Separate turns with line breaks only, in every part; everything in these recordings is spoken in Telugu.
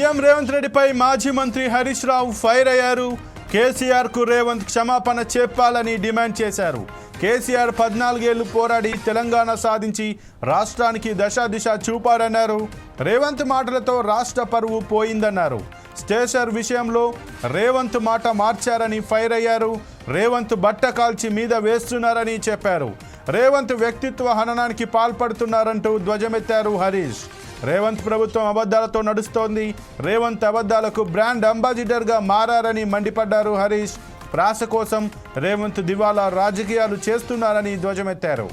సీఎం రేవంత్ రెడ్డిపై మాజీ మంత్రి హరీష్ రావు ఫైర్ అయ్యారు. కేసీఆర్కు రేవంత్ క్షమాపణ చెప్పాలని డిమాండ్ చేశారు. కేసీఆర్ 14 ఏళ్లు పోరాడి తెలంగాణ సాధించి రాష్ట్రానికి దశ చూపారన్నారు. రేవంత్ మాటలతో రాష్ట్ర పరువు పోయిందన్నారు. స్టేషన్ విషయంలో రేవంత్ మాట మార్చారని ఫైర్ అయ్యారు. రేవంత్ బట్ట కాల్చి మీద వేస్తున్నారని చెప్పారు. రేవంత్ వ్యక్తిత్వ హననానికి పాల్పడుతున్నారంటూ ధ్వజమెత్తారు హరీష్. రేవంత్ ప్రభుత్వం అబద్ధాలతో నడుస్తోంది. రేవంత్ అబద్ధాలకు బ్రాండ్ అంబాసిడర్గా మారారని మండిపడ్డారు హరీష్. ప్రాస కోసం రేవంత్ దివాలా రాజకీయాలు చేస్తున్నారని ధ్వజమెత్తారు.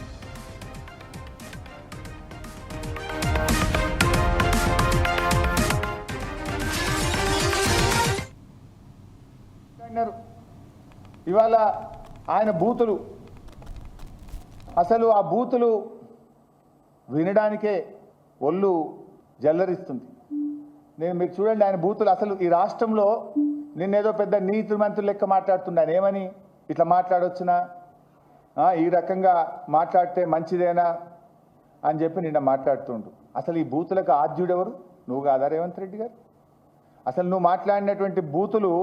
ఇవాళ ఆయన బూతులు, అసలు ఆ బూతులు వినడానికే ఒళ్ళు జల్లరిస్తుంది. నేను మీకు చూడండి, ఆయన బూతులు అసలు ఈ రాష్ట్రంలో నిన్నేదో పెద్ద నీతి మంత్రులు లెక్క మాట్లాడుతున్నాను. ఏమని ఇట్లా మాట్లాడొచ్చునా, ఈ రకంగా మాట్లాడితే మంచిదేనా అని చెప్పి నిన్న మాట్లాడుతుండు. అసలు ఈ బూతులకు ఆద్యుడెవరు? నువ్వు కాదా రేవంత్ రెడ్డి గారు? అసలు నువ్వు మాట్లాడినటువంటి బూతులు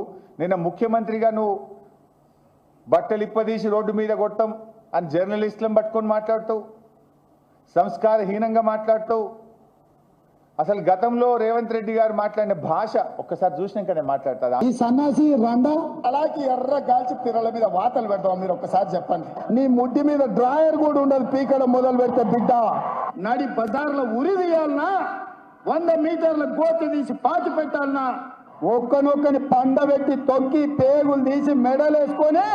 నిన్న ముఖ్యమంత్రిగా నువ్వు బట్టలు ఇప్పదీసి రోడ్డు మీద కొట్టం అని జర్నలిస్టులను పట్టుకొని మాట్లాడుతావు, సంస్కారహీనంగా మాట్లాడుతావు. అసలు గతంలో రేవంత్ రెడ్డి గారు మాట్లాడిన భాష ఒక్కసారి చూసినాక నేను మాట్లాడతా.
ఈ సన్నాసి రండా అలాగే ఎర్ర గాల్చి పిర్రల మీద వాతలు పెడతాం. మీరు ఒక్కసారి చెప్పండి. నీ ముడ్డి మీద డ్రాయర్ కూడా ఉండదు. పీకడం మొదలు పెడితే బిడ్డ నడి బజార్లో ఉరి తీయాలన్నా, 100 మీటర్ల గోతి తీసి పాతి పెట్టాలన్నా, ఒక్కనొక్కని పండబెట్టి తొక్కి పేగులు తీసి మెడలేసుకొని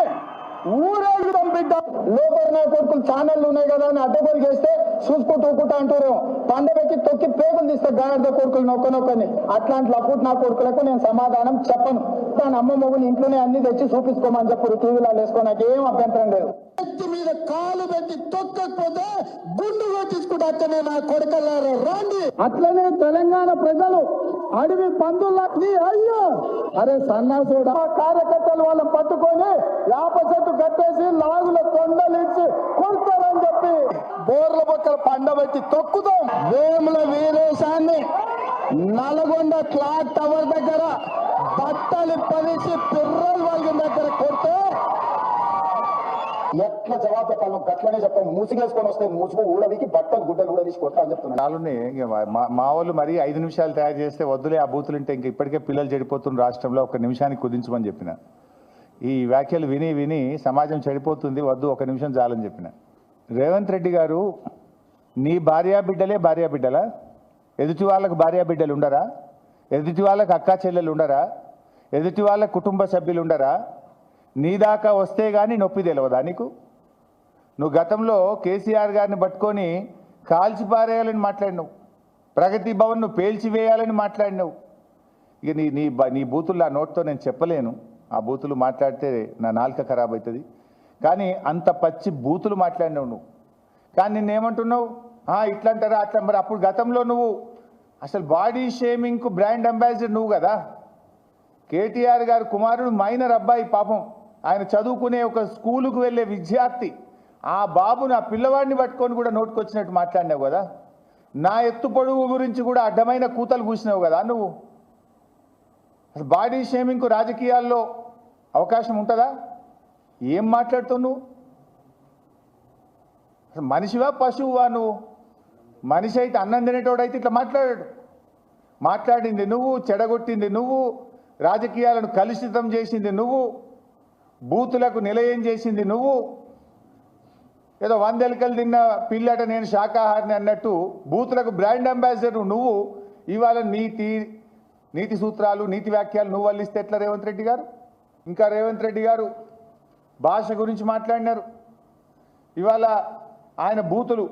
ఊరేగుదాం బిడ్డ. లోపల నా కొడుకులు ఛానళ్ళు ఉన్నాయి కదా అని అడ్డగోలు చేస్తే చూసుకుంటూ ఊకుంటా అంటారు. పండబెట్టి తొక్కి పేగులు తీస్తే గాడిద కొడుకులు నొక్కనొక్కని. అట్లాంటి లపుట్ నా కొడుకులకు నేను సమాధానం చెప్పను. దాని అమ్మ మొగులు ఇంట్లోనే అన్ని తెచ్చి చూపించుకోమని చెప్పు. టీవీలో వేసుకో, నాకేం అభ్యంతరం లేదు. వ్యక్తి మీద కాలు పెట్టి తొక్కకపోతే గుండు కొట్టించుకుంటా అట్లనే నా కొడుకల్లారా రండి. అట్లనే తెలంగాణ ప్రజలు అడవి పందుల్లా అయ్యో అరే సన్నాసుడా కార్యకర్తలు వాళ్ళని పట్టుకొని యాప చెట్టు కట్టేసి లాగుల తొండలు ఇచ్చి కొడతారని చెప్పి బోర్ల పక్కన పండబెట్టి తొక్కుతాం. వేముల వీరేశాన్ని నల్గొండ క్లాక్ టవర్ దగ్గర బట్టలు పదిసి పిర్రలు వాళ్ళ దగ్గర కొడితే ఎట్లా జవాబు చెప్పాలి? గట్లనే చెప్పాలి. మూసిగేసుకొని వస్తే మూసుకు ఊడవికి బట్టలు గుడ్డలు కూడా తీసి కొడతా అని చెప్తున్నాను.
మా వాళ్ళు మరి 5 నిమిషాలు తయారు చేస్తే వద్దులే ఆ బూతులు ఉంటే ఇంక ఇప్పటికే పిల్లలు చెడిపోతున్న రాష్ట్రంలో 1 నిమిషానికి కుదించమని చెప్పిన. ఈ వ్యాఖ్యలు విని విని సమాజం చెడిపోతుంది, వద్దు 1 నిమిషం చాలని చెప్పిన. రేవంత్ రెడ్డి గారు, నీ భార్యాబిడ్డలే భార్యాబిడ్డలా? ఎదుటి వాళ్ళకు భార్యాబిడ్డలు ఉండరా? ఎదుటి వాళ్ళకు అక్కా చెల్లెలు ఉండరా? ఎదుటి వాళ్ళ కుటుంబ సభ్యులు ఉండరా? నీ దాకా వస్తే కానీ నొప్పి తెలియదా నీకు? నువ్వు గతంలో కేసీఆర్ గారిని పట్టుకొని కాల్చిపారేయాలని మాట్లాడినావు. ప్రగతి భవన్ను పేల్చివేయాలని మాట్లాడినావు. ఇక నీ బూతులు ఆ నోట్తో నేను చెప్పలేను. ఆ బూతులు మాట్లాడితే నా నాలుక ఖరాబ్ అవుతుంది. కానీ అంత పచ్చి బూతులు మాట్లాడినావు నువ్వు. కానీ నిన్నేమంటున్నావు? ఇట్లా అంటారా అట్లా. మరి అప్పుడు గతంలో నువ్వు అసలు బాడీ షేమింగ్కు బ్రాండ్ అంబాసిడర్ నువ్వు కదా. కేటీఆర్ గారు కుమారుడు మైనర్ అబ్బాయి, పాపం ఆయన చదువుకునే ఒక స్కూలుకు వెళ్ళే విద్యార్థి. ఆ బాబుని, ఆ పిల్లవాడిని పట్టుకొని కూడా నోటుకొచ్చినట్టు మాట్లాడినావు కదా. నా ఎత్తు పొడుగు గురించి కూడా అడ్డమైన కూతలు కూసినావు కదా నువ్వు. అసలు బాడీ షేమింగ్కు రాజకీయాల్లో అవకాశం ఉంటుందా? ఏం మాట్లాడుతావు నువ్వు? అసలు మనిషివా పశువువా నువ్వు? మనిషి అయితే అన్నం తినేటోడైతే ఇట్లా మాట్లాడింది నువ్వు, చెడగొట్టింది నువ్వు, రాజకీయాలను కలుషితం చేసింది నువ్వు, బూతులకు నిలయం చేసింది నువ్వు. ఏదో 100 ఎలుకలు తిన్న పిల్లట నేను శాకాహారిని అన్నట్టు బూతులకు బ్రాండ్ అంబాసిడర్ నువ్వు. ఇవాళ నీతి సూత్రాలు, నీతి వ్యాఖ్యలు నువ్వు వల్లిస్తే ఎట్లా రేవంత్ రెడ్డి గారు? ఇంకా రేవంత్ రెడ్డి గారు భాష గురించి మాట్లాడినారు. ఇవాళ ఆయన బూతులు